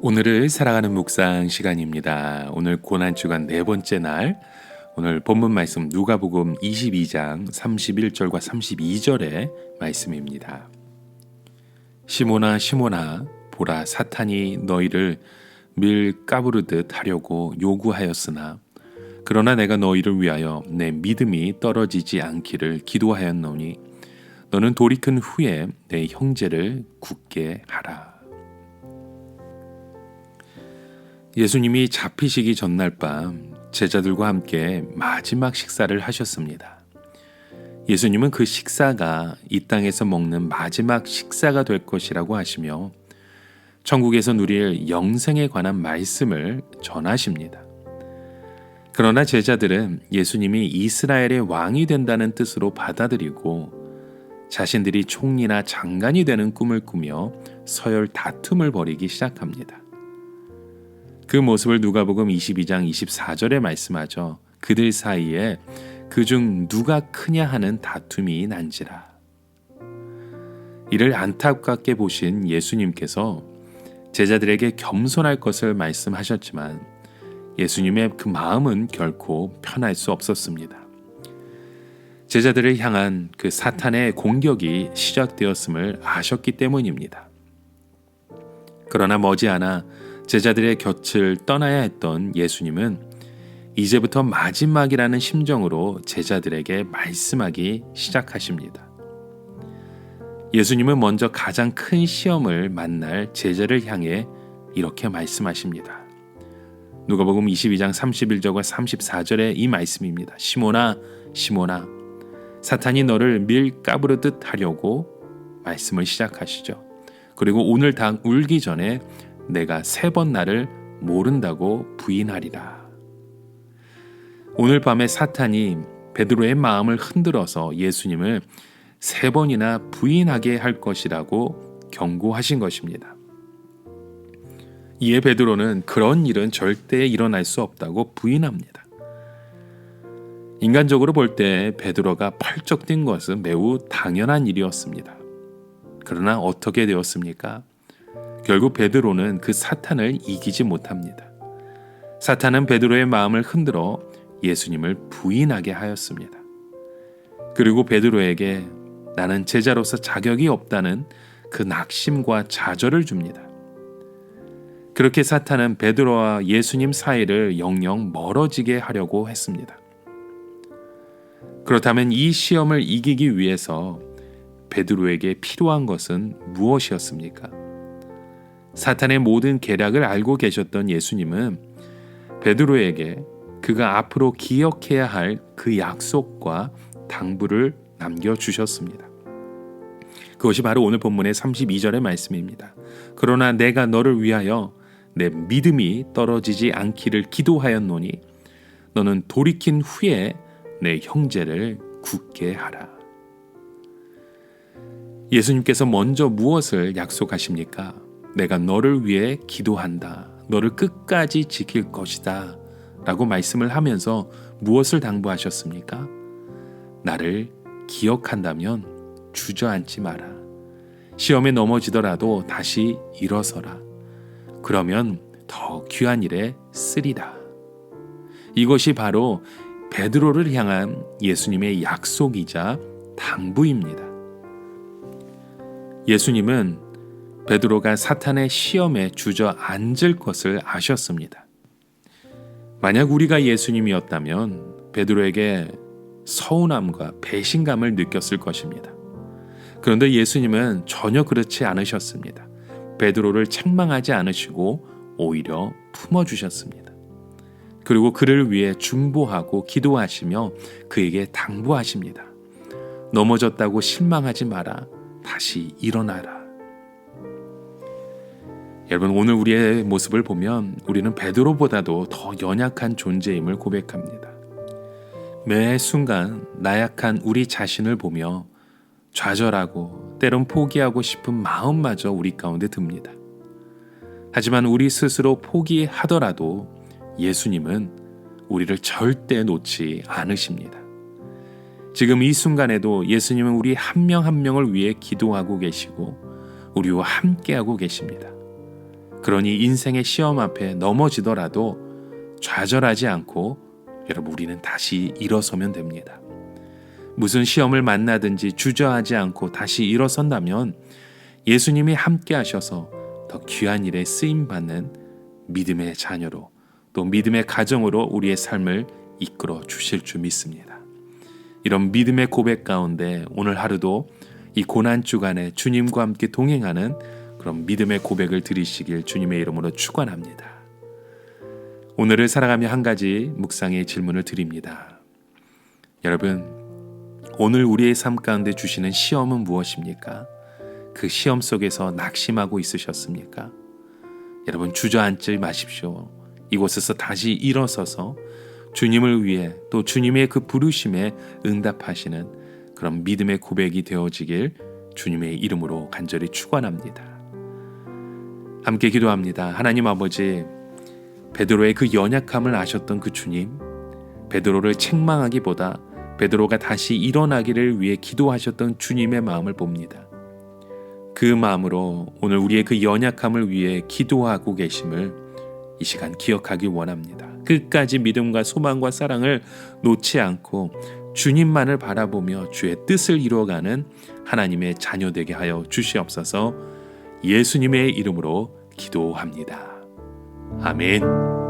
오늘을 살아가는 묵상 시간입니다. 오늘 고난주간 네 번째 날, 오늘 본문 말씀 누가복음 22장 31절과 32절의 말씀입니다. 시몬아 시몬아 보라 사탄이 너희를 밀 까부르듯 하려고 요구하였으나 그러나 내가 너희를 위하여 내 믿음이 떨어지지 않기를 기도하였노니 너는 돌이킨 후에 내 형제를 굳게 하라. 예수님이 잡히시기 전날 밤 제자들과 함께 마지막 식사를 하셨습니다. 예수님은 그 식사가 이 땅에서 먹는 마지막 식사가 될 것이라고 하시며 천국에서 누릴 영생에 관한 말씀을 전하십니다. 그러나 제자들은 예수님이 이스라엘의 왕이 된다는 뜻으로 받아들이고 자신들이 총리나 장관이 되는 꿈을 꾸며 서열 다툼을 벌이기 시작합니다. 그 모습을 누가복음 22장 24절에 말씀하죠. 그들 사이에 그중 누가 크냐 하는 다툼이 난지라. 이를 안타깝게 보신 예수님께서 제자들에게 겸손할 것을 말씀하셨지만 예수님의 그 마음은 결코 편할 수 없었습니다. 제자들을 향한 그 사탄의 공격이 시작되었음을 아셨기 때문입니다. 그러나 머지않아 제자들의 곁을 떠나야 했던 예수님은 이제부터 마지막이라는 심정으로 제자들에게 말씀하기 시작하십니다. 예수님은 먼저 가장 큰 시험을 만날 제자를 향해 이렇게 말씀하십니다. 누가복음 22장 31절과 34절의 이 말씀입니다. 시몬아 시몬아 사탄이 너를 밀 까부르듯 하려고 말씀을 시작하시죠. 그리고 오늘 닭 울기 전에 내가 3번 나를 모른다고 부인하리라. 오늘 밤에 사탄이 베드로의 마음을 흔들어서 예수님을 3번이나 부인하게 할 것이라고 경고하신 것입니다. 이에 베드로는 그런 일은 절대 일어날 수 없다고 부인합니다. 인간적으로 볼 때 베드로가 펄쩍 뛴 것은 매우 당연한 일이었습니다. 그러나 어떻게 되었습니까? 결국 베드로는 그 사탄을 이기지 못합니다. 사탄은 베드로의 마음을 흔들어 예수님을 부인하게 하였습니다. 그리고 베드로에게 나는 제자로서 자격이 없다는 그 낙심과 좌절을 줍니다. 그렇게 사탄은 베드로와 예수님 사이를 영영 멀어지게 하려고 했습니다. 그렇다면 이 시험을 이기기 위해서 베드로에게 필요한 것은 무엇이었습니까? 사탄의 모든 계략을 알고 계셨던 예수님은 베드로에게 그가 앞으로 기억해야 할 그 약속과 당부를 남겨주셨습니다. 그것이 바로 오늘 본문의 32절의 말씀입니다. 그러나 내가 너를 위하여 내 믿음이 떨어지지 않기를 기도하였노니 너는 돌이킨 후에 내 형제를 굳게 하라. 예수님께서 먼저 무엇을 약속하십니까? 내가 너를 위해 기도한다. 너를 끝까지 지킬 것이다. 라고 말씀을 하면서 무엇을 당부하셨습니까? 나를 기억한다면 주저앉지 마라. 시험에 넘어지더라도 다시 일어서라. 그러면 더 귀한 일에 쓰리라. 이것이 바로 베드로를 향한 예수님의 약속이자 당부입니다. 예수님은 베드로가 사탄의 시험에 주저앉을 것을 아셨습니다. 만약 우리가 예수님이었다면 베드로에게 서운함과 배신감을 느꼈을 것입니다. 그런데 예수님은 전혀 그렇지 않으셨습니다. 베드로를 책망하지 않으시고 오히려 품어주셨습니다. 그리고 그를 위해 중보하고 기도하시며 그에게 당부하십니다. 넘어졌다고 실망하지 마라. 다시 일어나라. 여러분, 오늘 우리의 모습을 보면 우리는 베드로보다도 더 연약한 존재임을 고백합니다. 매 순간 나약한 우리 자신을 보며 좌절하고 때론 포기하고 싶은 마음마저 우리 가운데 듭니다. 하지만 우리 스스로 포기하더라도 예수님은 우리를 절대 놓지 않으십니다. 지금 이 순간에도 예수님은 우리 한 명 한 명을 위해 기도하고 계시고 우리와 함께하고 계십니다. 그러니 인생의 시험 앞에 넘어지더라도 좌절하지 않고 여러분 우리는 다시 일어서면 됩니다. 무슨 시험을 만나든지 주저하지 않고 다시 일어선다면 예수님이 함께 하셔서 더 귀한 일에 쓰임받는 믿음의 자녀로 또 믿음의 가정으로 우리의 삶을 이끌어 주실 줄 믿습니다. 이런 믿음의 고백 가운데 오늘 하루도 이 고난주간에 주님과 함께 동행하는 그런 믿음의 고백을 드리시길 주님의 이름으로 축원합니다. 오늘을 살아가며 한 가지 묵상의 질문을 드립니다. 여러분, 오늘 우리의 삶 가운데 주시는 시험은 무엇입니까? 그 시험 속에서 낙심하고 있으셨습니까? 여러분 주저앉지 마십시오. 이곳에서 다시 일어서서 주님을 위해 또 주님의 그 부르심에 응답하시는 그런 믿음의 고백이 되어지길 주님의 이름으로 간절히 축원합니다. 함께 기도합니다. 하나님 아버지, 베드로의 그 연약함을 아셨던 그 주님, 베드로를 책망하기보다 베드로가 다시 일어나기를 위해 기도하셨던 주님의 마음을 봅니다. 그 마음으로 오늘 우리의 그 연약함을 위해 기도하고 계심을 이 시간 기억하기 원합니다. 끝까지 믿음과 소망과 사랑을 놓지 않고 주님만을 바라보며 주의 뜻을 이루어가는 하나님의 자녀 되게 하여 주시옵소서. 예수님의 이름으로 기도합니다. 아멘.